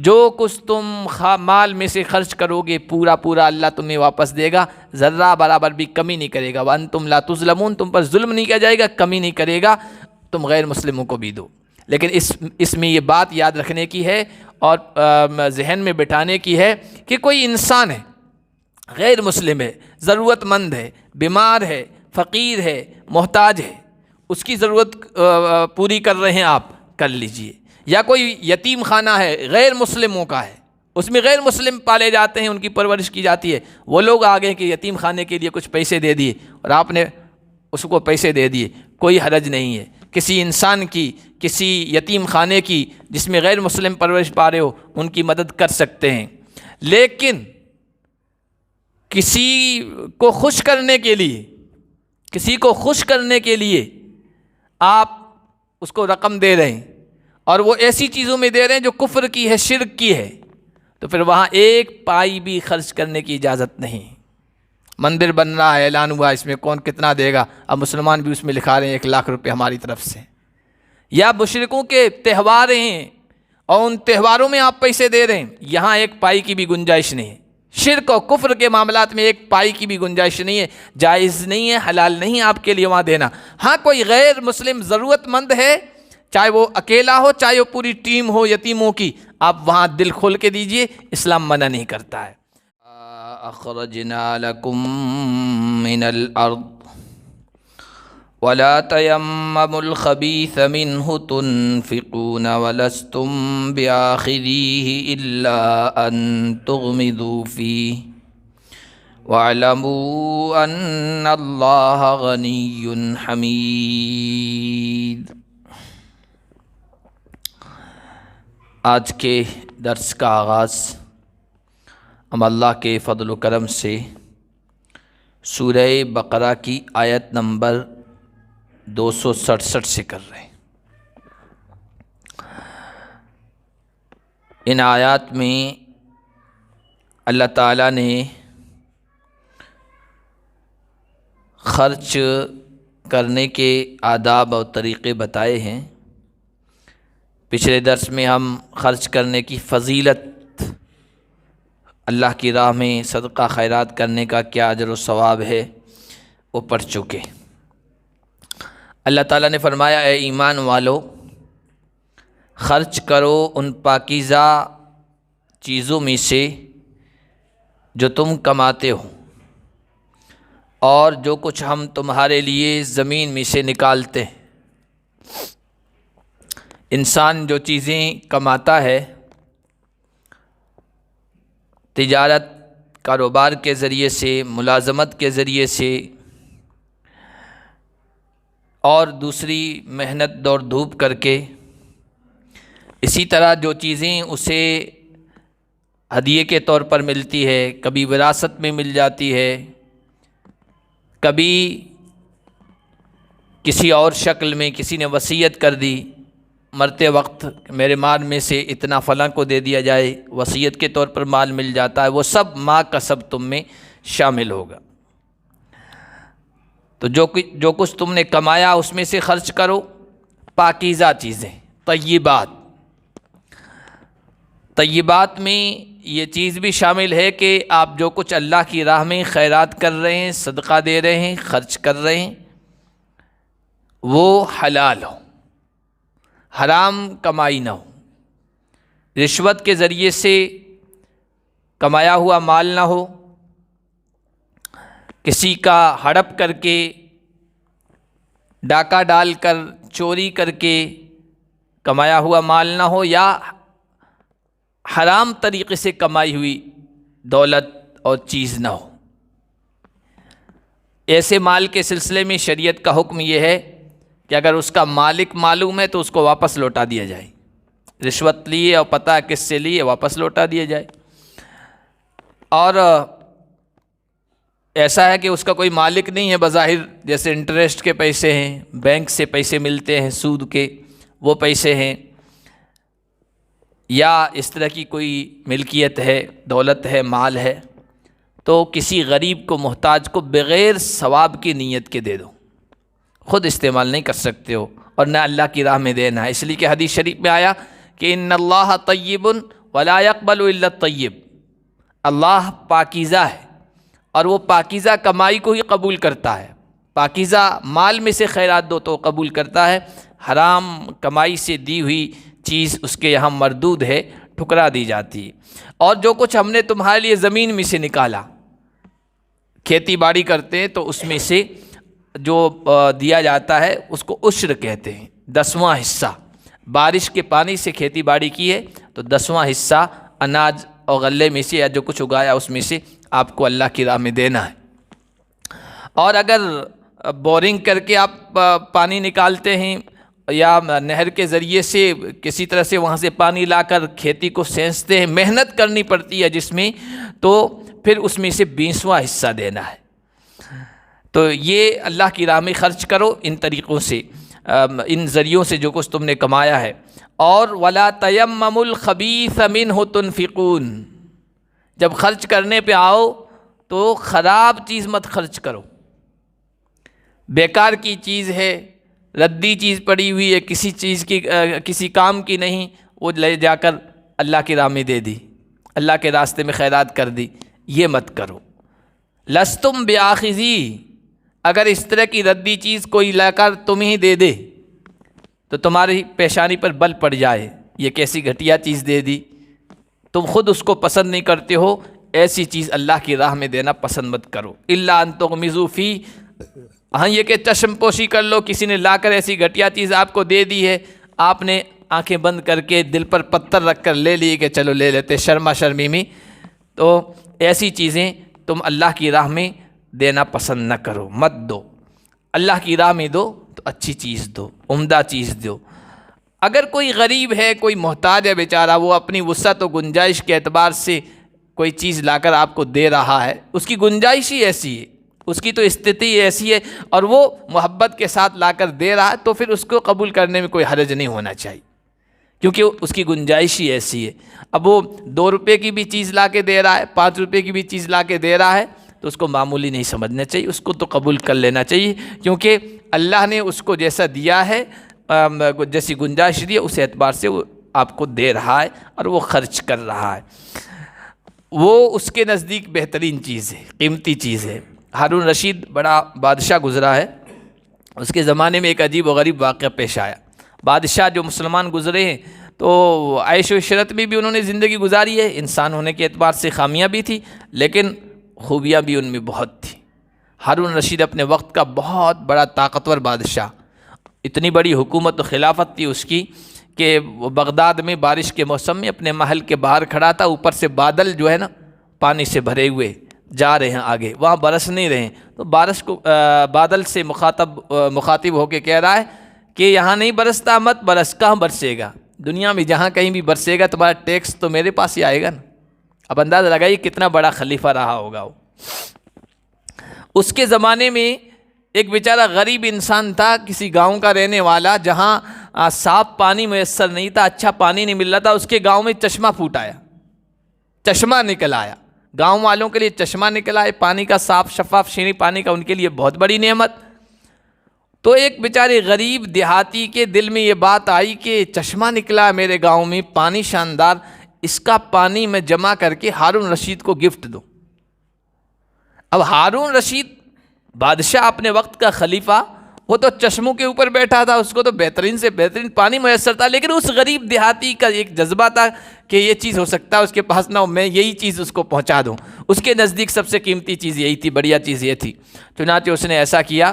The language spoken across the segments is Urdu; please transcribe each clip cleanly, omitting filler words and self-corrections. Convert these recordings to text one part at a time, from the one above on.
جو کچھ تم مال میں سے خرچ کرو گے پورا پورا اللہ تمہیں واپس دے گا، ذرہ برابر بھی کمی نہیں کرے گا۔ وَأَنْتُمْ لَا تُظْلَمُونَ، تم پر ظلم نہیں کیا جائے گا، کمی نہیں کرے گا، تم غیر مسلموں کو بھی دو۔ لیکن اس میں یہ بات یاد رکھنے کی ہے اور ذہن میں بٹھانے کی ہے کہ کوئی انسان ہے، غیر مسلم ہے، ضرورت مند ہے، بیمار ہے، فقیر ہے، محتاج ہے، اس کی ضرورت پوری کر رہے ہیں، آپ کر لیجئے۔ یا کوئی یتیم خانہ ہے، غیر مسلموں کا ہے، اس میں غیر مسلم پالے جاتے ہیں، ان کی پرورش کی جاتی ہے، وہ لوگ آگے کہ یتیم خانے کے لیے کچھ پیسے دے دیے اور آپ نے اس کو پیسے دے دیے، کوئی حرج نہیں ہے۔ کسی انسان کی، کسی یتیم خانے کی جس میں غیر مسلم پرورش پا رہے ہو، ان کی مدد کر سکتے ہیں۔ لیکن کسی کو خوش کرنے کے لیے، کسی کو خوش کرنے کے لیے آپ اس کو رقم دے رہے ہیں اور وہ ایسی چیزوں میں دے رہے ہیں جو کفر کی ہے، شرک کی ہے، تو پھر وہاں ایک پائی بھی خرچ کرنے کی اجازت نہیں۔ مندر بن رہا ہے، اعلان ہوا، اس میں کون کتنا دے گا، اب مسلمان بھی اس میں لکھا رہے ہیں 1,00,000 روپے ہماری طرف سے۔ یا مشرکوں کے تہوار ہیں اور ان تہواروں میں آپ پیسے دے رہے ہیں، یہاں ایک پائی کی بھی گنجائش نہیں ہے۔ شرک اور کفر کے معاملات میں ایک پائی کی بھی گنجائش نہیں ہے، جائز نہیں ہے، حلال نہیں ہے آپ کے لیے وہاں دینا۔ ہاں کوئی غیر مسلم ضرورت مند ہے، چاہے وہ اکیلا ہو، چاہے وہ پوری ٹیم ہو یتیموں کی، آپ وہاں دل کھول کے دیجئے، اسلام منع نہیں کرتا ہے۔ اخرجنا لکم من الارض ولا تيمموا الخبيث منه تنفقون ولستم بآخذيه إلا أن تغمضوا فيه واعلموا أن الله غني حميد۔ آج کے درس کا آغاز ہم اللہ کے فضل و کرم سے سورہ بقرہ کی آیت نمبر 267 سے کر رہے ہیں۔ ان آیات میں اللہ تعالیٰ نے خرچ کرنے کے آداب اور طریقے بتائے ہیں۔ پچھلے درس میں ہم خرچ کرنے کی فضیلت، اللہ کی راہ میں صدقہ خیرات کرنے کا کیا اجر و ثواب ہے وہ پڑھ چکے۔ اللہ تعالیٰ نے فرمایا، اے ایمان والو، خرچ کرو ان پاکیزہ چیزوں میں سے جو تم کماتے ہو، اور جو کچھ ہم تمہارے لیے زمین میں سے نکالتے ہیں۔ انسان جو چیزیں کماتا ہے، تجارت، کاروبار کے ذریعے سے، ملازمت کے ذریعے سے، اور دوسری محنت دوڑ دھوپ کر کے، اسی طرح جو چیزیں اسے ہدیے کے طور پر ملتی ہے، کبھی وراثت میں مل جاتی ہے، کبھی کسی اور شکل میں کسی نے وصیت کر دی مرتے وقت، میرے مال میں سے اتنا فلاں کو دے دیا جائے، وصیت کے طور پر مال مل جاتا ہے، وہ سب ما کسب تم میں شامل ہوگا۔ تو جو کچھ تم نے کمایا اس میں سے خرچ کرو، پاکیزہ چیزیں، طیبات۔ طیبات میں یہ چیز بھی شامل ہے کہ آپ جو کچھ اللہ کی راہ میں خیرات کر رہے ہیں، صدقہ دے رہے ہیں، خرچ کر رہے ہیں، وہ حلال ہو، حرام کمائی نہ ہو، رشوت کے ذریعے سے کمایا ہوا مال نہ ہو، کسی کا ہڑپ کر کے، ڈاکہ ڈال کر، چوری کر کے کمایا ہوا مال نہ ہو، یا حرام طریقے سے کمائی ہوئی دولت اور چیز نہ ہو۔ ایسے مال کے سلسلے میں شریعت کا حکم یہ ہے کہ اگر اس کا مالک معلوم ہے تو اس کو واپس لوٹا دیا جائے، رشوت لیے اور پتہ کس سے لیے واپس لوٹا دیا جائے۔ اور ایسا ہے کہ اس کا کوئی مالک نہیں ہے بظاہر، جیسے انٹرسٹ کے پیسے ہیں، بینک سے پیسے ملتے ہیں سود کے، وہ پیسے ہیں، یا اس طرح کی کوئی ملکیت ہے، دولت ہے، مال ہے، تو کسی غریب کو، محتاج کو بغیر ثواب کی نیت کے دے دو، خود استعمال نہیں کر سکتے ہو، اور نہ اللہ کی راہ میں دینا ہے۔ اس لیے کہ حدیث شریف میں آیا کہ ان اللہ طیب ولا يقبل الا الطیب، اللہ پاکیزہ ہے اور وہ پاکیزہ کمائی کو ہی قبول کرتا ہے۔ پاکیزہ مال میں سے خیرات دو تو قبول کرتا ہے، حرام کمائی سے دی ہوئی چیز اس کے یہاں مردود ہے، ٹھکرا دی جاتی ہے۔ اور جو کچھ ہم نے تمہارے لیے زمین میں سے نکالا، کھیتی باڑی کرتے ہیں تو اس میں سے جو دیا جاتا ہے اس کو عشر کہتے ہیں، 10واں حصہ۔ بارش کے پانی سے کھیتی باڑی کی ہے تو 10واں حصہ اناج اور غلے میں سے یا جو کچھ اگایا اس میں سے آپ کو اللہ کی راہ میں دینا ہے۔ اور اگر بورنگ کر کے آپ پانی نکالتے ہیں یا نہر کے ذریعے سے کسی طرح سے وہاں سے پانی لا کر کھیتی کو سینچتے ہیں، محنت کرنی پڑتی ہے جس میں، تو پھر اس میں سے 20واں حصہ دینا ہے۔ تو یہ اللہ کی راہ میں خرچ کرو ان طریقوں سے، ان ذریعوں سے جو کچھ تم نے کمایا ہے۔ اور وَلَا تَيَمَّمُوا الْخَبِيثَ مِنْهُ تُنْفِقُونَ، جب خرچ کرنے پہ آؤ تو خراب چیز مت خرچ کرو، بیکار کی چیز ہے، ردی چیز پڑی ہوئی ہے، کسی چیز کی کسی کام کی نہیں، وہ لے جا کر اللہ کی راہ میں دے دی، اللہ کے راستے میں خیرات کر دی، یہ مت کرو۔ لستم بآخذی، اگر اس طرح کی ردی چیز کوئی لا کر تمہیں دے دے تو تمہاری پیشانی پر بل پڑ جائے، یہ کیسی گھٹیا چیز دے دی، تم خود اس کو پسند نہیں کرتے ہو، ایسی چیز اللہ کی راہ میں دینا پسند مت کرو۔ الا ان تغمضوا فی، ہاں یہ کہ چشم پوشی کر لو، کسی نے لا کر ایسی گھٹیا چیز آپ کو دے دی ہے، آپ نے آنکھیں بند کر کے دل پر پتھر رکھ کر لے لی کہ چلو لے لیتے شرما شرمی میں، تو ایسی چیزیں تم اللہ کی راہ میں دینا پسند نہ کرو، مت دو۔ اللہ کی راہ میں دو تو اچھی چیز دو، عمدہ چیز دو۔ اگر کوئی غریب ہے، کوئی محتاج ہے بیچارہ، وہ اپنی وسعت و گنجائش کے اعتبار سے کوئی چیز لا کر آپ کو دے رہا ہے، اس کی گنجائش ہی ایسی ہے، اس کی تو استھتی ایسی ہے اور وہ محبت کے ساتھ لا کر دے رہا ہے، تو پھر اس کو قبول کرنے میں کوئی حرج نہیں ہونا چاہیے، کیونکہ اس کی گنجائش ہی ایسی ہے۔ اب وہ 2 روپے کی بھی چیز لا کے دے رہا ہے، 5 روپے کی بھی چیز لا کے دے رہا ہے، تو اس کو معمولی نہیں سمجھنا چاہیے، اس کو تو قبول کر لینا چاہیے، کیونکہ اللہ نے اس کو جیسا دیا ہے، جیسی گنجائش دی ہے، اس اعتبار سے وہ آپ کو دے رہا ہے اور وہ خرچ کر رہا ہے، وہ اس کے نزدیک بہترین چیز ہے، قیمتی چیز ہے۔ ہارون رشید بڑا بادشاہ گزرا ہے، اس کے زمانے میں ایک عجیب و غریب واقعہ پیش آیا۔ بادشاہ جو مسلمان گزرے ہیں تو عیش و عشرت میں بھی انہوں نے زندگی گزاری ہے، انسان ہونے کے اعتبار سے خامیاں بھی تھی لیکن خوبیاں بھی ان میں بہت تھیں۔ ہارون رشید اپنے وقت کا بہت بڑا طاقتور بادشاہ، اتنی بڑی حکومت و خلافت تھی اس کی کہ وہ بغداد میں بارش کے موسم میں اپنے محل کے باہر کھڑا تھا، اوپر سے بادل جو ہے نا پانی سے بھرے ہوئے جا رہے ہیں آگے، وہاں برس نہیں رہے ہیں، تو بادل سے مخاطب ہو کے کہہ رہا ہے کہ یہاں نہیں برستا مت برس، کہاں برسے گا؟ دنیا میں جہاں کہیں بھی برسے گا تمہارا ٹیکس تو میرے پاس ہی آئے گا نا۔ اب اندازہ لگائیے کتنا بڑا خلیفہ رہا ہوگا وہ۔ اس کے زمانے میں ایک بیچارہ غریب انسان تھا، کسی گاؤں کا رہنے والا، جہاں صاف پانی میسر نہیں تھا، اچھا پانی نہیں مل رہا تھا، اس کے گاؤں میں چشمہ پھوٹ آیا، چشمہ نکل آیا، گاؤں والوں کے لیے چشمہ نکل آئے، پانی کا صاف شفاف شیریں پانی کا ان کے لیے بہت بڑی نعمت۔ تو ایک بیچارے غریب دیہاتی کے دل میں یہ بات آئی کہ چشمہ نکلا میرے گاؤں میں، پانی شاندار، اس کا پانی میں جمع کر کے ہارون رشید کو گفٹ دو۔ اب ہارون رشید بادشاہ، اپنے وقت کا خلیفہ، وہ تو چشموں کے اوپر بیٹھا تھا، اس کو تو بہترین سے بہترین پانی میسر تھا، لیکن اس غریب دیہاتی کا ایک جذبہ تھا کہ یہ چیز ہو سکتا ہے اس کے پاس نہ ہو، میں یہی چیز اس کو پہنچا دوں۔ اس کے نزدیک سب سے قیمتی چیز یہی تھی، بڑھیا چیز یہ تھی۔ چنانچہ اس نے ایسا کیا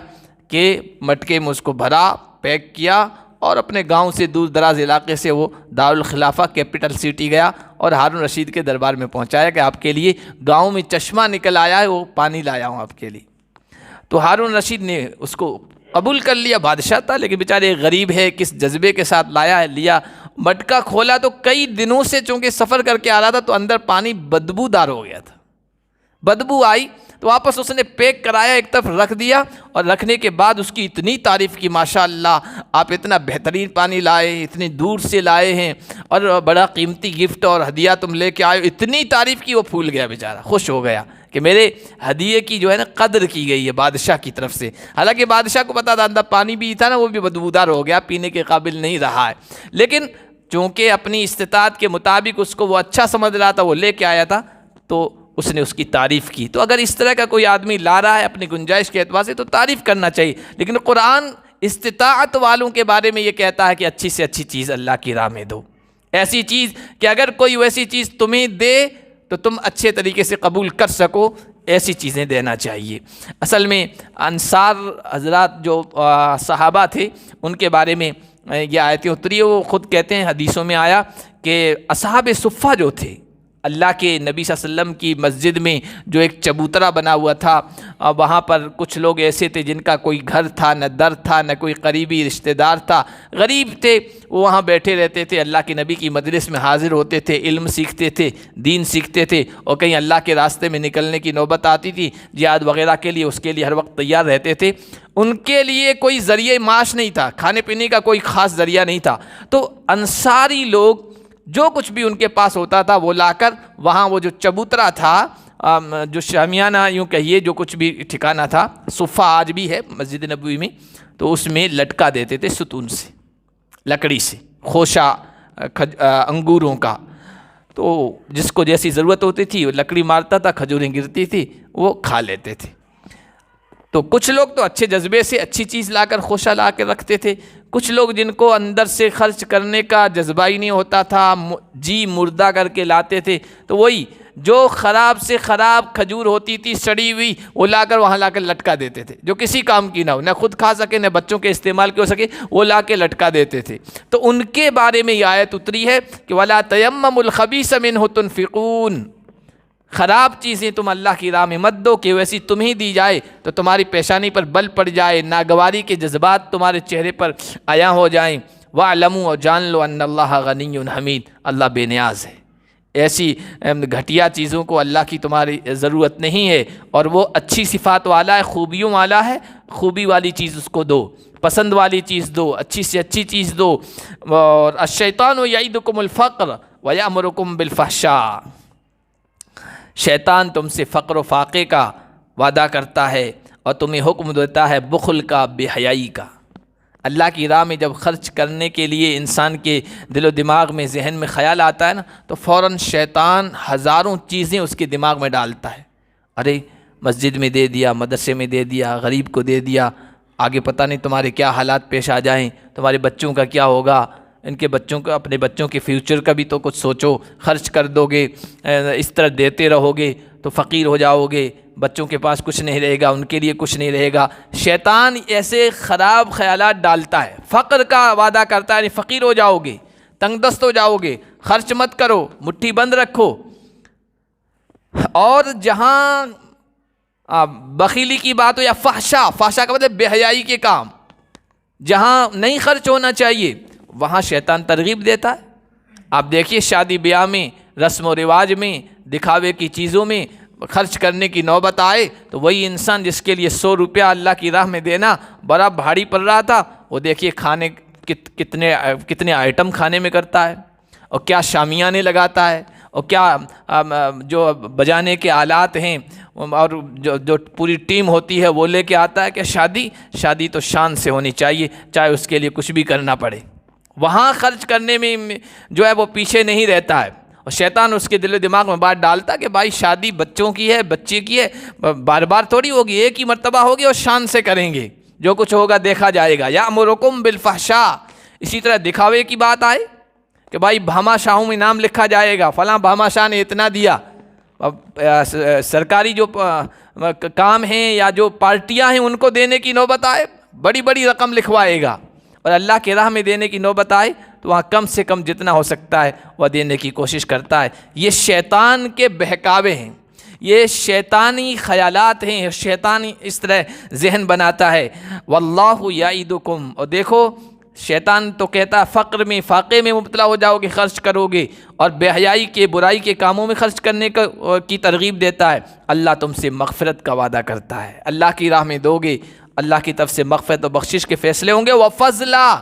کہ مٹکے میں اس کو بھرا، پیک کیا اور اپنے گاؤں سے دور دراز علاقے سے وہ دارالخلافہ کیپٹل سٹی گیا اور ہارون رشید کے دربار میں پہنچایا کہ آپ کے لیے گاؤں میں چشمہ نکل آیا ہے، وہ پانی لایا ہوں آپ کے لیے۔ تو ہارون رشید نے اس کو قبول کر لیا، بادشاہ تھا لیکن بیچارے غریب ہے، کس جذبے کے ساتھ لایا ہے، لیا، مٹکا کھولا تو کئی دنوں سے چونکہ سفر کر کے آ رہا تھا تو اندر پانی بدبو دار ہو گیا تھا، بدبو آئی تو واپس اس نے پیک کرایا، ایک طرف رکھ دیا، اور رکھنے کے بعد اس کی اتنی تعریف کی، ماشاءاللہ آپ اتنا بہترین پانی لائے، اتنی دور سے لائے ہیں اور بڑا قیمتی گفٹ اور ہدیہ تم لے کے آئے، اتنی تعریف کی وہ پھول گیا بیچارہ، خوش ہو گیا کہ میرے ہدیے کی جو ہے نا قدر کی گئی ہے بادشاہ کی طرف سے۔ حالانکہ بادشاہ کو پتا تھا اندر پانی بھی تھا نا، وہ بھی بدبودار ہو گیا، پینے کے قابل نہیں رہا ہے، لیکن چونکہ اپنی استطاعت کے مطابق اس کو وہ اچھا سمجھ رہا تھا، وہ لے کے آیا تھا، تو اس نے اس کی تعریف کی۔ تو اگر اس طرح کا کوئی آدمی لا رہا ہے اپنی گنجائش کے اعتبار سے تو تعریف کرنا چاہیے، لیکن قرآن استطاعت والوں کے بارے میں یہ کہتا ہے کہ اچھی سے اچھی چیز اللہ کی راہ میں دو، ایسی چیز کہ اگر کوئی ویسی چیز تمہیں دے تو تم اچھے طریقے سے قبول کر سکو، ایسی چیزیں دینا چاہیے۔ اصل میں انصار حضرات جو صحابہ تھے ان کے بارے میں یہ آیتیں اتری، وہ خود کہتے ہیں حدیثوں میں آیا کہ اصحاب صفہ جو تھے، اللہ کے نبی صلی اللہ علیہ وسلم کی مسجد میں جو ایک چبوترا بنا ہوا تھا، وہاں پر کچھ لوگ ایسے تھے جن کا کوئی گھر تھا نہ در تھا نہ کوئی قریبی رشتہ دار تھا، غریب تھے، وہ وہاں بیٹھے رہتے تھے، اللہ کے نبی کی مجلس میں حاضر ہوتے تھے، علم سیکھتے تھے، دین سیکھتے تھے، اور کہیں اللہ کے راستے میں نکلنے کی نوبت آتی تھی جہاد وغیرہ کے لیے، اس کے لیے ہر وقت تیار رہتے تھے۔ ان کے لیے کوئی ذریعہ معاش نہیں تھا، کھانے پینے کا کوئی خاص ذریعہ نہیں تھا، تو انصاری لوگ جو کچھ بھی ان کے پاس ہوتا تھا وہ لا کر وہاں وہ جو چبوترا تھا، جو شامیانہ یوں کہیے، جو کچھ بھی ٹھکانہ تھا، صفہ آج بھی ہے مسجد نبوی میں، تو اس میں لٹکا دیتے تھے ستون سے، لکڑی سے، خوشہ انگوروں کا، تو جس کو جیسی ضرورت ہوتی تھی وہ لکڑی مارتا تھا، کھجوریں گرتی تھی، وہ کھا لیتے تھے۔ تو کچھ لوگ تو اچھے جذبے سے اچھی چیز لا کر خوشہ لا کے رکھتے تھے، کچھ لوگ جن کو اندر سے خرچ کرنے کا جذبہ ہی نہیں ہوتا تھا، جی مردہ کر کے لاتے تھے، تو وہی جو خراب سے خراب کھجور ہوتی تھی سڑی ہوئی، وہ لا کر وہاں لا کر لٹکا دیتے تھے، جو کسی کام کی نہ ہو، نہ خود کھا سکے نہ بچوں کے استعمال کے ہو سکے، وہ لا کے لٹکا دیتے تھے۔ تو ان کے بارے میں یہ آیت اتری ہے کہ وَلَا تَيَمَّمُوا الْخَبِيثَ مِنْهُ تُنْفِقُونَ، خراب چیزیں تم اللہ کی راہ میں مت دو کہ ویسی تمہیں دی جائے تو تمہاری پیشانی پر بل پڑ جائے، ناگواری کے جذبات تمہارے چہرے پر عیاں ہو جائیں۔ وَاعْلَمُوا، اور جان لو، ان اللہ غنی حمید، اللہ بے نیاز ہے، ایسی گھٹیا چیزوں کو اللہ کی تمہاری ضرورت نہیں ہے، اور وہ اچھی صفات والا ہے، خوبیوں والا ہے، خوبی والی چیز اس کو دو، پسند والی چیز دو، اچھی سے اچھی چیز دو۔ اور الشیطان یعدکم الفقر ویأمرکم بالفحشاء، شیطان تم سے فقر و فاقے کا وعدہ کرتا ہے اور تمہیں حکم دیتا ہے بخل کا، بے حیائی کا۔ اللہ کی راہ میں جب خرچ کرنے کے لیے انسان کے دل و دماغ میں، ذہن میں خیال آتا ہے نا، تو فوراً شیطان ہزاروں چیزیں اس کے دماغ میں ڈالتا ہے، ارے مسجد میں دے دیا، مدرسے میں دے دیا، غریب کو دے دیا، آگے پتہ نہیں تمہارے کیا حالات پیش آ جائیں، تمہارے بچوں کا کیا ہوگا، ان کے بچوں کا، اپنے بچوں کے فیوچر کا بھی تو کچھ سوچو، خرچ کر دو گے، اس طرح دیتے رہو گے تو فقیر ہو جاؤ گے، بچوں کے پاس کچھ نہیں رہے گا، ان کے لیے کچھ نہیں رہے گا۔ شیطان ایسے خراب خیالات ڈالتا ہے، فقر کا وعدہ کرتا ہے، یعنی فقیر ہو جاؤ گے، تنگ دست ہو جاؤ گے، خرچ مت کرو، مٹھی بند رکھو۔ اور جہاں بخیلی کی بات ہو یا فحشا کا مطلب بے حیائی کے کام، جہاں نہیں خرچ ہونا چاہیے وہاں شیطان ترغیب دیتا ہے۔ آپ دیکھیے شادی بیاہ میں، رسم و رواج میں، دکھاوے کی چیزوں میں خرچ کرنے کی نوبت آئے تو وہی انسان جس کے لیے 100 روپیہ اللہ کی راہ میں دینا بڑا بھاری پڑ رہا تھا، وہ دیکھیے کھانے کتنے آئٹم کھانے میں کرتا ہے، اور کیا شامیانے لگاتا ہے، اور کیا جو بجانے کے آلات ہیں اور جو پوری ٹیم ہوتی ہے وہ لے کے آتا ہے کہ شادی تو شان سے ہونی چاہیے، چاہے اس کے لیے کچھ بھی کرنا پڑے۔ وہاں خرچ کرنے میں جو ہے وہ پیچھے نہیں رہتا ہے، اور شیطان اس کے دل و دماغ میں بات ڈالتا ہے کہ بھائی شادی بچوں کی ہے، بچے کی ہے، بار بار تھوڑی ہوگی، ایک ہی مرتبہ ہوگی اور شان سے کریں گے، جو کچھ ہوگا دیکھا جائے گا۔ یأمرکم بالفحشاء، اسی طرح دکھاوے کی بات آئے کہ بھائی بھاما شاہوں میں نام لکھا جائے گا، فلاں بھاما شاہ نے اتنا دیا۔ سرکاری جو کام ہیں یا جو پارٹیاں ہیں ان کو دینے کی نوبت آئے، بڑی بڑی رقم لکھوائے گا، اور اللہ کی راہ میں دینے کی نوبت آئے تو وہاں کم سے کم جتنا ہو سکتا ہے وہ دینے کی کوشش کرتا ہے۔ یہ شیطان کے بہکاوے ہیں، یہ شیطانی خیالات ہیں، شیطانی اس طرح ذہن بناتا ہے۔ واللہ یعدکم، اور دیکھو شیطان تو کہتا ہے فقر میں، فاقے میں مبتلا ہو جاؤ گے، خرچ کرو گے، اور بے حیائی کے، برائی کے کاموں میں خرچ کرنے کی ترغیب دیتا ہے۔ اللہ تم سے مغفرت کا وعدہ کرتا ہے، اللہ کی راہ میں دو گے، اللہ کی طرف سے مغفرت و بخشش کے فیصلے ہوں گے۔ وفضلا،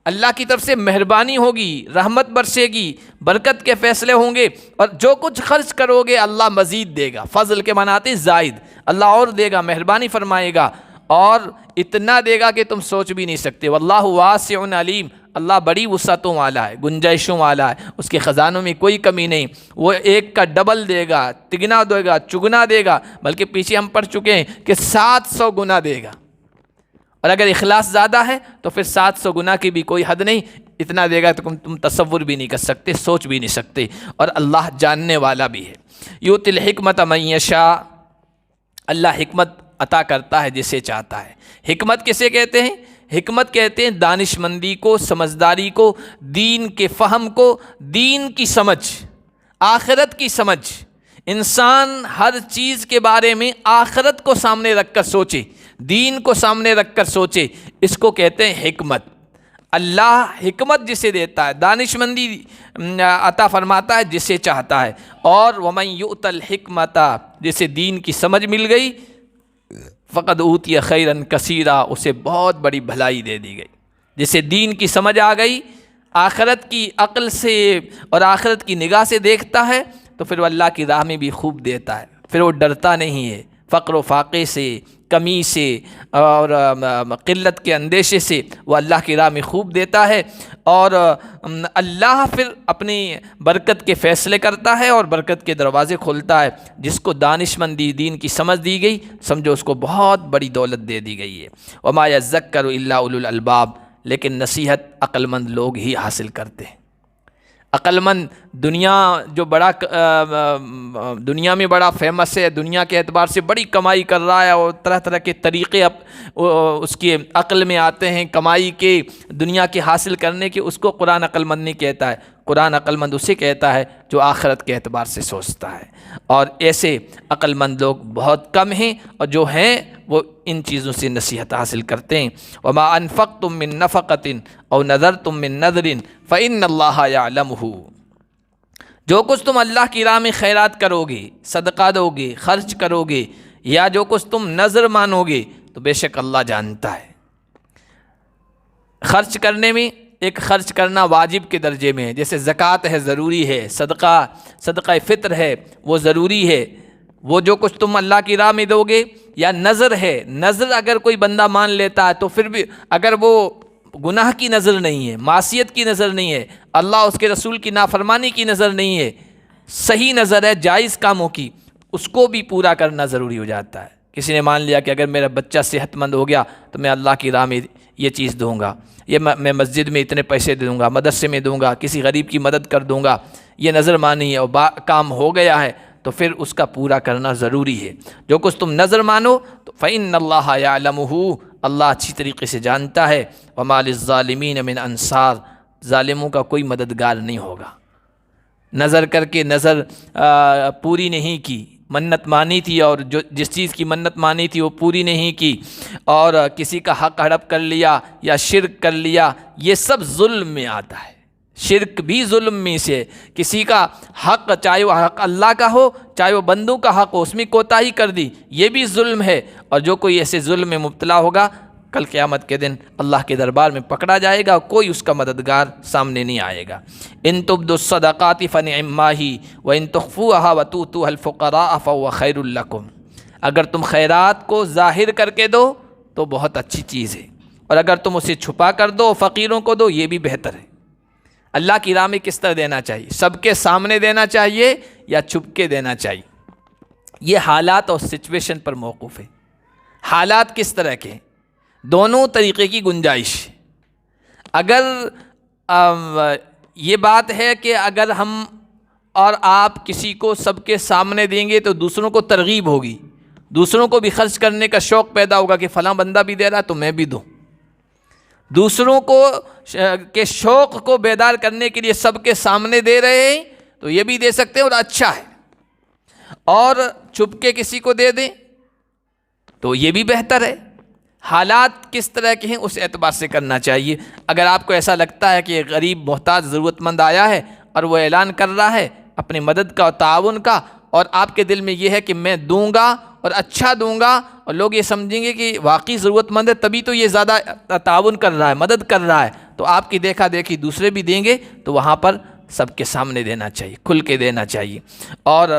اللہ کی طرف سے مہربانی ہوگی، رحمت برسے گی، برکت کے فیصلے ہوں گے، اور جو کچھ خرچ کرو گے اللہ مزید دے گا۔ فضل کے معنی آتے زائد، اللہ اور دے گا، مہربانی فرمائے گا، اور اتنا دے گا کہ تم سوچ بھی نہیں سکتے۔ واللہ واسع علیم، اللہ بڑی وسعتوں والا ہے، گنجائشوں والا ہے، اس کے خزانوں میں کوئی کمی نہیں، وہ ایک کا ڈبل دے گا، تگنا دے گا، چگنا دے گا، بلکہ پیچھے ہم پڑھ چکے ہیں کہ 700 گنا دے گا، اور اگر اخلاص زیادہ ہے تو پھر 700 گنا کی بھی کوئی حد نہیں، اتنا دے گا تو تم تصور بھی نہیں کر سکتے، سوچ بھی نہیں سکتے، اور اللہ جاننے والا بھی ہے۔ یؤتی الحکمت من یشاء، اللہ حکمت عطا کرتا ہے جسے چاہتا ہے۔ حکمت کسے کہتے ہیں؟ حکمت کہتے ہیں دانش مندی کو، سمجھداری کو، دین کے فہم کو، دین کی سمجھ، آخرت کی سمجھ۔ انسان ہر چیز کے بارے میں آخرت کو سامنے رکھ کر سوچے، دین کو سامنے رکھ کر سوچے، اس کو کہتے ہیں حکمت۔ اللہ حکمت جسے دیتا ہے، دانش مندی عطا فرماتا ہے جسے چاہتا ہے، اور وَمَن يُؤْتَ الْحِكْمَةَ، جسے دین کی سمجھ مل گئی، فقد اوتی خیرا کثیرا، اسے بہت بڑی بھلائی دے دی گئی۔ جسے دین کی سمجھ آ گئی، آخرت کی عقل سے اور آخرت کی نگاہ سے دیکھتا ہے، تو پھر وہ اللہ کی راہ میں بھی خوب دیتا ہے، پھر وہ ڈرتا نہیں ہے فقر و فاقے سے، کمی سے اور قلت کے اندیشے سے، وہ اللہ کی راہ میں خوب دیتا ہے، اور اللہ پھر اپنی برکت کے فیصلے کرتا ہے اور برکت کے دروازے کھولتا ہے۔ جس کو دانش مندی دین کی سمجھ دی گئی، سمجھو اس کو بہت بڑی دولت دے دی گئی ہے۔ وما یذکر الا اولو الالباب، لیکن نصیحت عقل مند لوگ ہی حاصل کرتے ہیں۔ عقل مند دنیا جو دنیا میں بڑا فیمس ہے، دنیا کے اعتبار سے بڑی کمائی کر رہا ہے، اور طرح طرح کے طریقے اس کے عقل میں آتے ہیں کمائی کے، دنیا کے حاصل کرنے کے، اس کو قرآن عقل مند نہیں کہتا ہے۔ قرآن عقل مند اسے کہتا ہے جو آخرت کے اعتبار سے سوچتا ہے، اور ایسے عقل مند لوگ بہت کم ہیں، اور جو ہیں وہ ان چیزوں سے نصیحت حاصل کرتے ہیں۔ وما انفقتم من نفقۃ او نذرتم من نذر فإن اللہ یعلمہ، جو کچھ تم اللہ کی راہ میں خیرات کرو گے، صدقہ دو گے، خرچ کرو گے، یا جو کچھ تم نذر مانو گے، تو بے شک اللہ جانتا ہے۔ خرچ کرنے میں ایک خرچ کرنا واجب کے درجے میں ہے، جیسے زکوٰۃ ہے ضروری ہے، صدقہ فطر ہے وہ ضروری ہے، وہ جو کچھ تم اللہ کی راہ میں دو گے، یا نذر ہے، نذر اگر کوئی بندہ مان لیتا ہے تو پھر بھی اگر وہ گناہ کی نظر نہیں ہے، معصیت کی نظر نہیں ہے، اللہ اس کے رسول کی نافرمانی کی نظر نہیں ہے، صحیح نظر ہے جائز کاموں کی، اس کو بھی پورا کرنا ضروری ہو جاتا ہے۔ کسی نے مان لیا کہ اگر میرا بچہ صحت مند ہو گیا تو میں اللہ کی راہ میں یہ چیز دوں گا، یہ میں مسجد میں اتنے پیسے دوں گا، مدرسے میں دوں گا، کسی غریب کی مدد کر دوں گا، یہ نظر مانی ہے اور کام ہو گیا ہے تو پھر اس کا پورا کرنا ضروری ہے۔ جو کچھ تم نظر مانو تو فإن اللہ یعلمہ، اللہ اچھی طریقے سے جانتا ہے۔ وما للظالمین من انصار، ظالموں کا کوئی مددگار نہیں ہوگا۔ نظر کر کے نظر پوری نہیں کی، منت مانی تھی اور جس چیز کی منت مانی تھی وہ پوری نہیں کی، اور کسی کا حق ہڑپ کر لیا یا شرک کر لیا، یہ سب ظلم میں آتا ہے۔ شرک بھی ظلم میں سے، کسی کا حق چاہے وہ حق اللہ کا ہو چاہے وہ بندوں کا حق ہو، اس میں کوتاہی کر دی، یہ بھی ظلم ہے، اور جو کوئی ایسے ظلم میں مبتلا ہوگا کل قیامت کے دن اللہ کے دربار میں پکڑا جائے گا، کوئی اس کا مددگار سامنے نہیں آئے گا۔ ان تبدوا الصدقات فنعما ہی وان تخفوها وتؤتوها الفقراء فهو خیر لکم، اگر تم خیرات کو ظاہر کر کے دو تو بہت اچھی چیز ہے، اور اگر تم اسے چھپا کر دو، فقیروں کو دو، یہ بھی بہتر ہے۔ اللہ کی راہ میں کس طرح دینا چاہیے؟ سب کے سامنے دینا چاہیے یا چھپ کے دینا چاہیے؟ یہ حالات اور سچویشن پر موقوف ہے۔ حالات کس طرح کے ہیں؟ دونوں طریقے کی گنجائش۔ اگر یہ بات ہے کہ اگر ہم اور آپ کسی کو سب کے سامنے دیں گے تو دوسروں کو ترغیب ہوگی، دوسروں کو بھی خرچ کرنے کا شوق پیدا ہوگا کہ فلاں بندہ بھی دے رہا تو میں بھی دوں، دوسروں کو کے شوق کو بیدار کرنے کے لیے سب کے سامنے دے رہے ہیں تو یہ بھی دے سکتے ہیں اور اچھا ہے، اور چھپ کے کسی کو دے دیں تو یہ بھی بہتر ہے۔ حالات کس طرح کے ہیں اس اعتبار سے کرنا چاہیے۔ اگر آپ کو ایسا لگتا ہے کہ ایک غریب محتاج ضرورت مند آیا ہے اور وہ اعلان کر رہا ہے اپنی مدد کا اور تعاون کا، اور آپ کے دل میں یہ ہے کہ میں دوں گا اور اچھا دوں گا، اور لوگ یہ سمجھیں گے کہ واقعی ضرورت مند ہے تبھی تو یہ زیادہ تعاون کر رہا ہے، مدد کر رہا ہے، تو آپ کی دیکھا دیکھی دوسرے بھی دیں گے، تو وہاں پر سب کے سامنے دینا چاہیے، کھل کے دینا چاہیے، اور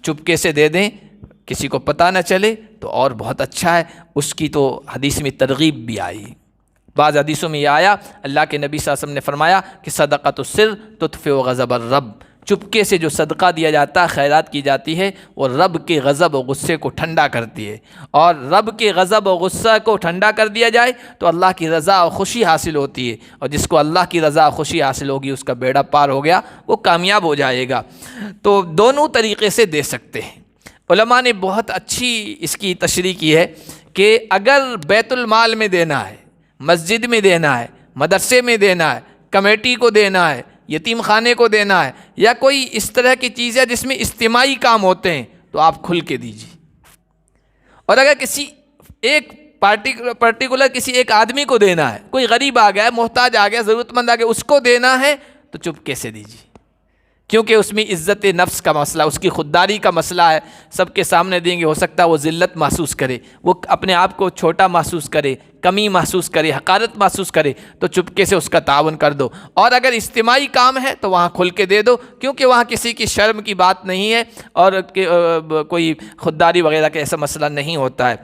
چپکے سے دے دیں، کسی کو پتہ نہ چلے تو اور بہت اچھا ہے۔ اس کی تو حدیث میں ترغیب بھی آئی، بعض حدیثوں میں یہ آیا، اللہ کے نبی صلی اللہ علیہ وسلم نے فرمایا کہ صدقۃ السر تطفئ غضب الرب، چپکے سے جو صدقہ دیا جاتا ہے، خیرات کی جاتی ہے، وہ رب کے غضب و غصے کو ٹھنڈا کرتی ہے، اور رب کے غضب و غصہ کو ٹھنڈا کر دیا جائے تو اللہ کی رضا و خوشی حاصل ہوتی ہے، اور جس کو اللہ کی رضا و خوشی حاصل ہوگی اس کا بیڑا پار ہو گیا، وہ کامیاب ہو جائے گا۔ تو دونوں طریقے سے دے سکتے ہیں۔ علماء نے بہت اچھی اس کی تشریح کی ہے کہ اگر بیت المال میں دینا ہے، مسجد میں دینا ہے، مدرسے میں دینا ہے، کمیٹی کو دینا ہے، یتیم خانے کو دینا ہے، یا کوئی اس طرح کی چیز ہے جس میں اجتماعی کام ہوتے ہیں، تو آپ کھل کے دیجیے۔ اور اگر کسی ایک پرٹیکولر کسی ایک آدمی کو دینا ہے، کوئی غریب آ گیا، محتاج آ گیا، ضرورت مند آ گیا، اس کو دینا ہے تو چپکے سے دیجیے، کیونکہ اس میں عزت نفس کا مسئلہ، اس کی خودداری کا مسئلہ ہے۔ سب کے سامنے دیں گے، ہو سکتا ہے وہ ذلت محسوس کرے، وہ اپنے آپ کو چھوٹا محسوس کرے، کمی محسوس کرے، حقارت محسوس کرے، تو چپکے سے اس کا تعاون کر دو۔ اور اگر اجتماعی کام ہے تو وہاں کھل کے دے دو، کیونکہ وہاں کسی کی شرم کی بات نہیں ہے اور کوئی خودداری وغیرہ کا ایسا مسئلہ نہیں ہوتا ہے۔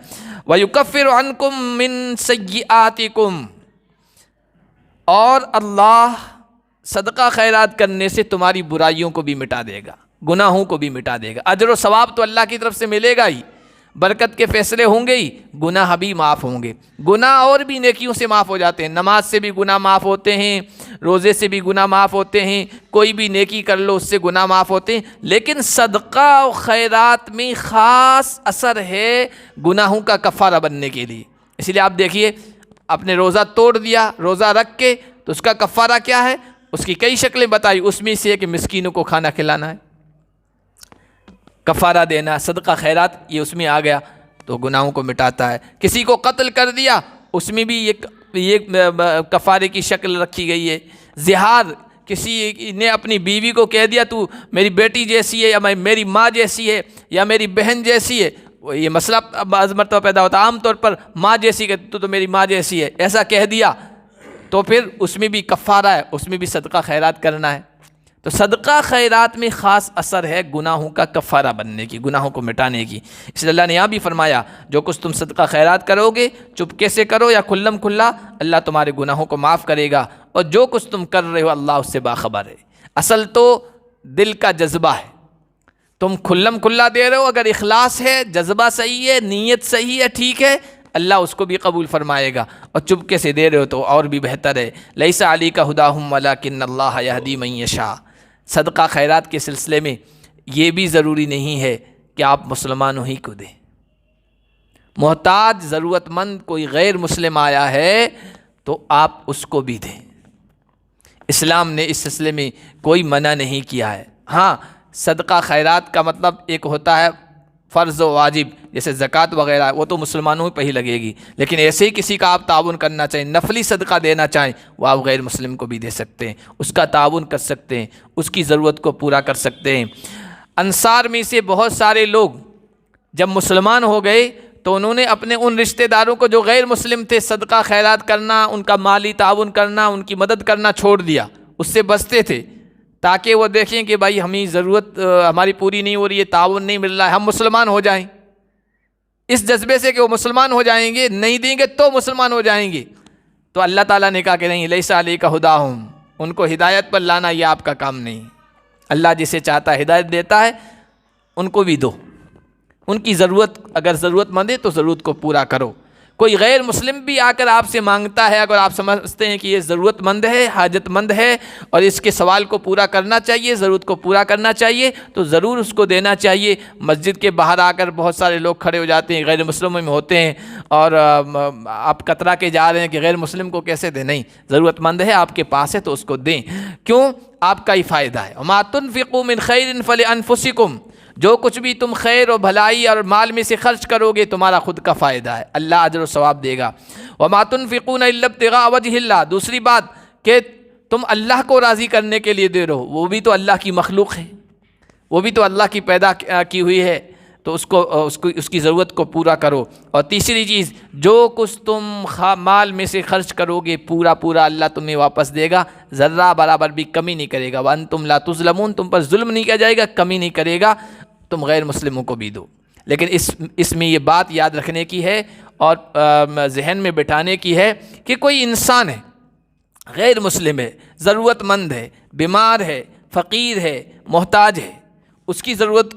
وَيُكَفِّرُ عَنْكُم مِّن سَيِّئَاتِكُم، اور اللہ صدقہ خیرات کرنے سے تمہاری برائیوں کو بھی مٹا دے گا، گناہوں کو بھی مٹا دے گا۔ اجر و ثواب تو اللہ کی طرف سے ملے گا ہی، برکت کے فیصلے ہوں گے ہی، گناہ بھی معاف ہوں گے۔ گناہ اور بھی نیکیوں سے معاف ہو جاتے ہیں، نماز سے بھی گناہ معاف ہوتے ہیں، روزے سے بھی گناہ معاف ہوتے ہیں، کوئی بھی نیکی کر لو اس سے گناہ معاف ہوتے ہیں، لیکن صدقہ و خیرات میں خاص اثر ہے گناہوں کا کفارہ بننے کے لیے۔ اس لیے آپ دیکھیے، اپنے روزہ توڑ دیا، روزہ رکھ کے، تو اس کا کفارہ کیا ہے؟ اس کی کئی شکلیں بتائی، اس میں سے ہے کہ مسکینوں کو کھانا کھلانا ہے، کفارہ دینا، صدقہ خیرات، یہ اس میں آ گیا تو گناہوں کو مٹاتا ہے۔ کسی کو قتل کر دیا، اس میں بھی یہ کفارے کی شکل رکھی گئی ہے۔ زہار، کسی نے اپنی بیوی کو کہہ دیا تو میری بیٹی جیسی ہے، یا میری ماں جیسی ہے، یا میری بہن جیسی ہے، یہ مسئلہ بعض مرتبہ پیدا ہوتا ہے، عام طور پر ماں جیسی کہ تو میری ماں جیسی ہے، ایسا کہہ دیا تو پھر اس میں بھی کفارہ ہے، اس میں بھی صدقہ خیرات کرنا ہے۔ تو صدقہ خیرات میں خاص اثر ہے گناہوں کا کفارہ بننے کی، گناہوں کو مٹانے کی۔ اس لیے اللہ نے یہاں بھی فرمایا، جو کچھ تم صدقہ خیرات کرو گے، چپکے سے کرو یا کھلم کھلا، اللہ تمہارے گناہوں کو معاف کرے گا، اور جو کچھ تم کر رہے ہو اللہ اس سے باخبر ہے۔ اصل تو دل کا جذبہ ہے، تم کھلم کھلا دے رہے ہو، اگر اخلاص ہے، جذبہ صحیح ہے، نیت صحیح ہے، ٹھیک ہے، اللہ اس کو بھی قبول فرمائے گا، اور چپکے سے دے رہے ہو تو اور بھی بہتر ہے۔ لیس علیک ھداھم ولکن اللہ یہدی من یشاء۔ صدقہ خیرات کے سلسلے میں یہ بھی ضروری نہیں ہے کہ آپ مسلمانوں ہی کو دیں، محتاج ضرورت مند کوئی غیر مسلم آیا ہے تو آپ اس کو بھی دیں۔ اسلام نے اس سلسلے میں کوئی منع نہیں کیا ہے۔ ہاں، صدقہ خیرات کا مطلب ایک ہوتا ہے فرض و واجب، جیسے زکوٰۃ وغیرہ، وہ تو مسلمانوں پہ ہی لگے گی، لیکن ایسے ہی کسی کا آپ تعاون کرنا چاہیں، نفلی صدقہ دینا چاہیں، وہ آپ غیر مسلم کو بھی دے سکتے ہیں، اس کا تعاون کر سکتے ہیں، اس کی ضرورت کو پورا کر سکتے ہیں۔ انصار میں سے بہت سارے لوگ جب مسلمان ہو گئے تو انہوں نے اپنے ان رشتہ داروں کو جو غیر مسلم تھے، صدقہ خیرات کرنا، ان کا مالی تعاون کرنا، ان کی مدد کرنا چھوڑ دیا، اس سے بچتے تھے، تاکہ وہ دیکھیں کہ بھائی ہمیں ضرورت ہماری پوری نہیں ہو رہی ہے، تعاون نہیں مل رہا ہے، ہم مسلمان ہو جائیں، اس جذبے سے کہ وہ مسلمان ہو جائیں گے، نہیں دیں گے تو مسلمان ہو جائیں گے۔ تو اللہ تعالیٰ نے کہا کہ نہیں، لیس علیک ھداھم، ان کو ہدایت پر لانا یہ آپ کا کام نہیں۔ اللہ جسے چاہتا ہے ہدایت دیتا ہے، ان کو بھی دو، ان کی ضرورت، اگر ضرورت مند ہے تو ضرورت کو پورا کرو۔ کوئی غیر مسلم بھی آ کر آپ سے مانگتا ہے، اگر آپ سمجھتے ہیں کہ یہ ضرورت مند ہے، حاجت مند ہے، اور اس کے سوال کو پورا کرنا چاہیے، ضرورت کو پورا کرنا چاہیے، تو ضرور اس کو دینا چاہیے۔ مسجد کے باہر آ کر بہت سارے لوگ کھڑے ہو جاتے ہیں، غیر مسلموں میں ہوتے ہیں، اور آپ کترا کے جا رہے ہیں کہ غیر مسلم کو کیسے دیں؟ نہیں، ضرورت مند ہے، آپ کے پاس ہے تو اس کو دیں، کیوں؟ آپ کا ہی فائدہ ہے۔ وَمَا تُنْفِقُوا مِنْ خَيْرٍ فَلِأَنفُسِكُمْ، جو کچھ بھی تم خیر و بھلائی اور مال میں سے خرچ کرو گے تمہارا خود کا فائدہ ہے، اللہ اجر و ثواب دے گا۔ وَمَا تُنْفِقُونَ إِلَّا ابْتِغَاءَ وَجْهِ اللَّهِ، دوسری بات کہ تم اللہ کو راضی کرنے کے لیے دے رہے ہو، وہ بھی تو اللہ کی مخلوق ہے، وہ بھی تو اللہ کی پیدا کی ہوئی ہے، تو اس کی ضرورت کو پورا کرو۔ اور تیسری چیز، جو کچھ تم مال میں سے خرچ کرو گے پورا پورا اللہ تمہیں واپس دے گا، ذرہ برابر بھی کمی نہیں کرے گا۔ وَأَنْتُمْ لَا تُظْلَمُونَ، تم پر ظلم نہیں کیا جائے گا، کمی نہیں کرے گا، تم غیر مسلموں کو بھی دو۔ لیکن اس میں یہ بات یاد رکھنے کی ہے اور ذہن میں بٹھانے کی ہے کہ کوئی انسان ہے، غیر مسلم ہے، ضرورت مند ہے، بیمار ہے، فقیر ہے، محتاج ہے، اس کی ضرورت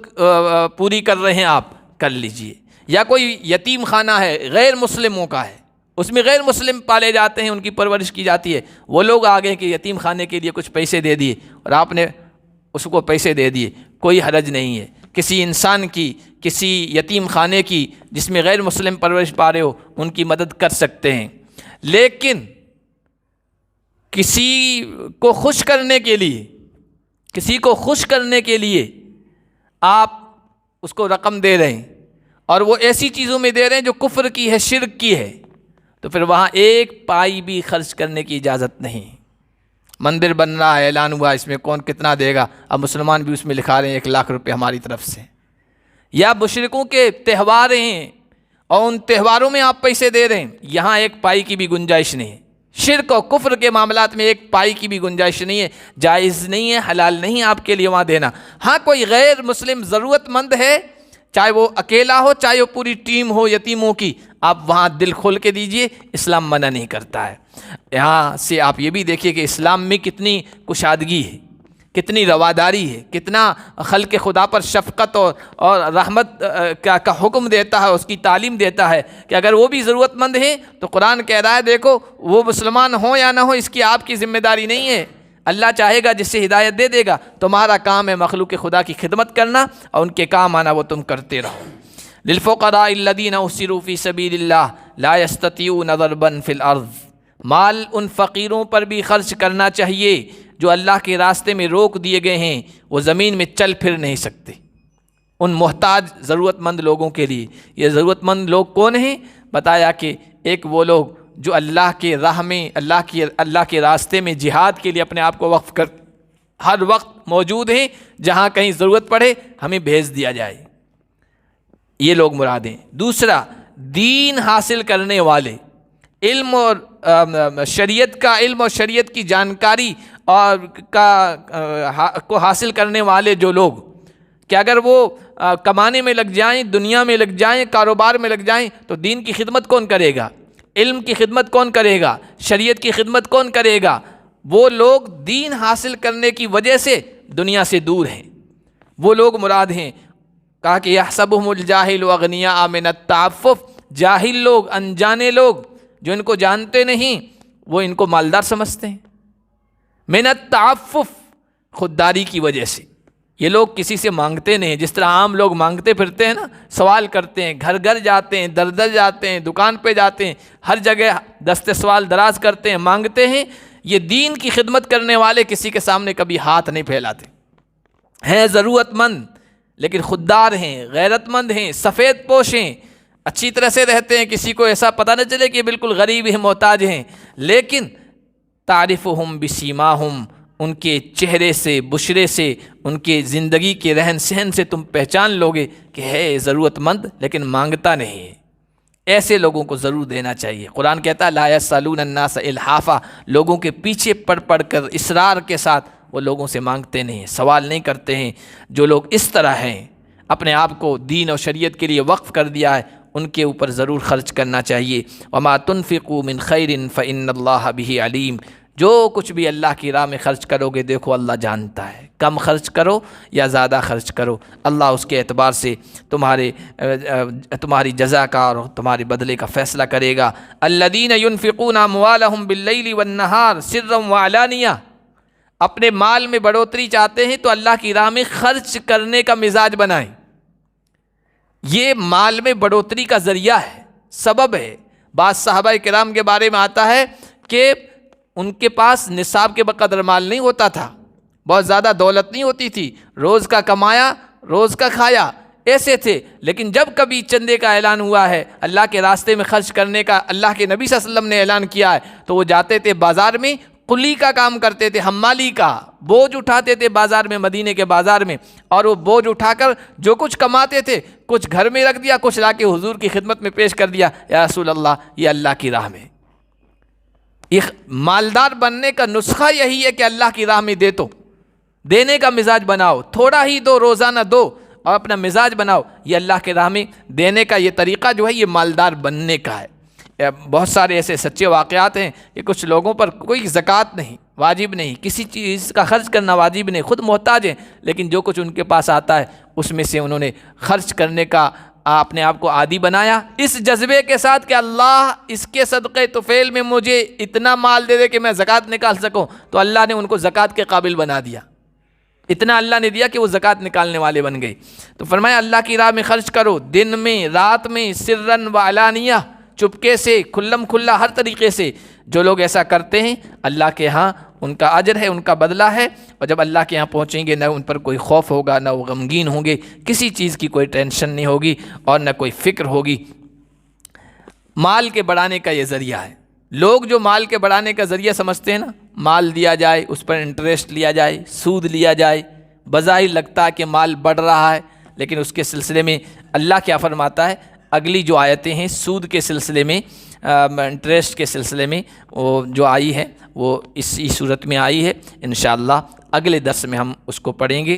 پوری کر رہے ہیں آپ، کر لیجئے. یا کوئی یتیم خانہ ہے غیر مسلموں کا ہے، اس میں غیر مسلم پالے جاتے ہیں، ان کی پرورش کی جاتی ہے، وہ لوگ آگے کہ یتیم خانے کے لیے کچھ پیسے دے دیے اور آپ نے اس کو پیسے دے دیے، کوئی حرج نہیں ہے. کسی انسان کی، کسی یتیم خانے کی جس میں غیر مسلم پرورش پا رہے ہو، ان کی مدد کر سکتے ہیں. لیکن کسی کو خوش کرنے کے لیے، کسی کو خوش کرنے کے لیے آپ اس کو رقم دے رہے ہیں اور وہ ایسی چیزوں میں دے رہے ہیں جو کفر کی ہے، شرک کی ہے، تو پھر وہاں ایک پائی بھی خرچ کرنے کی اجازت نہیں. مندر بن رہا ہے، اعلان ہوا، اس میں کون کتنا دے گا، اب مسلمان بھی اس میں لکھا رہے ہیں 1,00,000 روپے ہماری طرف سے. یا مشرکوں کے تہوار ہیں اور ان تہواروں میں آپ پیسے دے رہے ہیں، یہاں ایک پائی کی بھی گنجائش نہیں ہے. شرک و کفر کے معاملات میں ایک پائی کی بھی گنجائش نہیں ہے، جائز نہیں ہے، حلال نہیں ہے آپ کے لیے وہاں دینا. ہاں کوئی غیر مسلم ضرورت مند ہے، چاہے وہ اکیلا ہو چاہے وہ پوری ٹیم ہو یتیموں کی، آپ وہاں دل کھول کے دیجئے، اسلام منع نہیں کرتا ہے. یہاں سے آپ یہ بھی دیکھیے کہ اسلام میں کتنی کشادگی ہے، کتنی رواداری ہے، کتنا خلق خدا پر شفقت اور رحمت کا حکم دیتا ہے، اس کی تعلیم دیتا ہے کہ اگر وہ بھی ضرورت مند ہیں تو قرآن کہہ رہا ہے دیکھو وہ مسلمان ہوں یا نہ ہو، اس کی آپ کی ذمہ داری نہیں ہے. اللہ چاہے گا جس سے ہدایت دے دے گا. تمہارا کام ہے مخلوق خدا کی خدمت کرنا اور ان کے کام آنا وہ تم کرتے رہو. للفقراء الذین احصروا فی سبیل اللہ لا یستطیعون ضربا فی الارض. مال ان فقیروں پر بھی خرچ کرنا چاہیے جو اللہ کے راستے میں روک دیے گئے ہیں، وہ زمین میں چل پھر نہیں سکتے. ان محتاج ضرورت مند لوگوں کے لیے. یہ ضرورت مند لوگ کون ہیں؟ بتایا کہ ایک وہ لوگ جو اللہ کے راہ میں، اللہ کے راستے میں جہاد کے لیے اپنے آپ کو وقف کر ہر وقت موجود ہیں، جہاں کہیں ضرورت پڑے ہمیں بھیج دیا جائے. یہ لوگ مراد ہیں. دوسرا، دین حاصل کرنے والے، علم اور شریعت کا علم اور شریعت کی جانکاری اور کو حاصل کرنے والے جو لوگ، کہ اگر وہ کمانے میں لگ جائیں، دنیا میں لگ جائیں، کاروبار میں لگ جائیں تو دین کی خدمت کون کرے گا؟ علم کی خدمت کون کرے گا؟ شریعت کی خدمت کون کرے گا؟ وہ لوگ دین حاصل کرنے کی وجہ سے دنیا سے دور ہیں، وہ لوگ مراد ہیں. کہا کہ یحسبهم الجاہل اغنیاء من التعفف. جاہل لوگ، انجانے لوگ جو ان کو جانتے نہیں، وہ ان کو مالدار سمجھتے ہیں. من التعفف، خودداری کی وجہ سے. یہ لوگ کسی سے مانگتے نہیں، جس طرح عام لوگ مانگتے پھرتے ہیں نا، سوال کرتے ہیں، گھر گھر جاتے ہیں، در در جاتے ہیں، دکان پہ جاتے ہیں، ہر جگہ دست سوال دراز کرتے ہیں، مانگتے ہیں. یہ دین کی خدمت کرنے والے کسی کے سامنے کبھی ہاتھ نہیں پھیلاتے. ہیں ضرورت مند لیکن خوددار ہیں، غیرت مند ہیں، سفید پوش ہیں، اچھی طرح سے رہتے ہیں، کسی کو ایسا پتہ نہ چلے کہ بالکل غریب ہیں، محتاج ہیں. لیکن تعرفہم بسیماہم، ان کے چہرے سے، بشرے سے، ان کے زندگی کے رہن سہن سے تم پہچان لوگے کہ ہے ضرورت مند لیکن مانگتا نہیں ہے. ایسے لوگوں کو ضرور دینا چاہیے. قرآن کہتا ہے لا یسألون الناس الحافا. لوگوں کے پیچھے پڑھ کر اصرار کے ساتھ وہ لوگوں سے مانگتے نہیں، سوال نہیں کرتے ہیں. جو لوگ اس طرح ہیں، اپنے آپ کو دین اور شریعت کے لیے وقف کر دیا ہے، ان کے اوپر ضرور خرچ کرنا چاہیے. وما تنفقوا من خیر فإن اللہ بہ علیم. جو کچھ بھی اللہ کی راہ میں خرچ کرو گے، دیکھو اللہ جانتا ہے. کم خرچ کرو یا زیادہ خرچ کرو، اللہ اس کے اعتبار سے تمہاری جزا کا اور تمہارے بدلے کا فیصلہ کرے گا. الذین ينفقون اموالهم باللیل والنہار سرا وعلانیہ. اپنے مال میں بڑھوتری چاہتے ہیں تو اللہ کی راہ میں خرچ کرنے کا مزاج بنائیں. یہ مال میں بڑھوتری کا ذریعہ ہے، سبب ہے. بعض صحابہ کرام کے بارے میں آتا ہے کہ ان کے پاس نصاب کے بقدر مال نہیں ہوتا تھا، بہت زیادہ دولت نہیں ہوتی تھی، روز کا کمایا روز کا کھایا، ایسے تھے. لیکن جب کبھی چندے کا اعلان ہوا ہے، اللہ کے راستے میں خرچ کرنے کا اللہ کے نبی صلی اللہ علیہ وسلم نے اعلان کیا ہے، تو وہ جاتے تھے بازار میں، قلی کا کام کرتے تھے، حمالی کا بوجھ اٹھاتے تھے بازار میں، مدینے کے بازار میں، اور وہ بوجھ اٹھا کر جو کچھ کماتے تھے کچھ گھر میں رکھ دیا، کچھ لا کے حضور کی خدمت میں پیش کر دیا، یا رسول اللہ یہ اللہ کی راہ میں. یہ مالدار بننے کا نسخہ یہی ہے کہ اللہ کی راہ میں دینے کا مزاج بناؤ. تھوڑا ہی دو، روزانہ دو، اور اپنا مزاج بناؤ، یہ اللہ کے راہ میں دینے کا یہ طریقہ جو ہے یہ مالدار بننے کا ہے۔ بہت سارے ایسے سچے واقعات ہیں کہ کچھ لوگوں پر کوئی زکوٰۃ نہیں، واجب نہیں، کسی چیز کا خرچ کرنا واجب نہیں، خود محتاج ہیں، لیکن جو کچھ ان کے پاس آتا ہے اس میں سے انہوں نے خرچ کرنے کا اپنے آپ کو عادی بنایا، اس جذبے کے ساتھ کہ اللہ اس کے صدقے طفیل میں مجھے اتنا مال دے دے کہ میں زکوٰۃ نکال سکوں، تو اللہ نے ان کو زکوٰۃ کے قابل بنا دیا، اتنا اللہ نے دیا کہ وہ زکوٰۃ نکالنے والے بن گئے۔ تو فرمایا اللہ کی راہ میں خرچ کرو، دن میں، رات میں، سرًا و علانیہ، چپکے سے، کھلم کھلا، ہر طریقے سے۔ جو لوگ ایسا کرتے ہیں اللہ کے ہاں ان کا اجر ہے، ان کا بدلہ ہے، اور جب اللہ کے ہاں پہنچیں گے نہ ان پر کوئی خوف ہوگا، نہ وہ غمگین ہوں گے، کسی چیز کی کوئی ٹینشن نہیں ہوگی اور نہ کوئی فکر ہوگی۔ مال کے بڑھانے کا یہ ذریعہ ہے۔ لوگ جو مال کے بڑھانے کا ذریعہ سمجھتے ہیں نا، مال دیا جائے، اس پر انٹرسٹ لیا جائے، سود لیا جائے، بظاہر لگتا ہے کہ مال بڑھ رہا ہے، لیکن اس کے سلسلے میں اللہ کیا فرماتا ہے؟ اگلی جو آیتیں ہیں سود کے سلسلے میں، انٹرسٹ کے سلسلے میں وہ جو آئی ہے وہ اسی صورت میں آئی ہے، انشاءاللہ اگلے درس میں ہم اس کو پڑھیں گے۔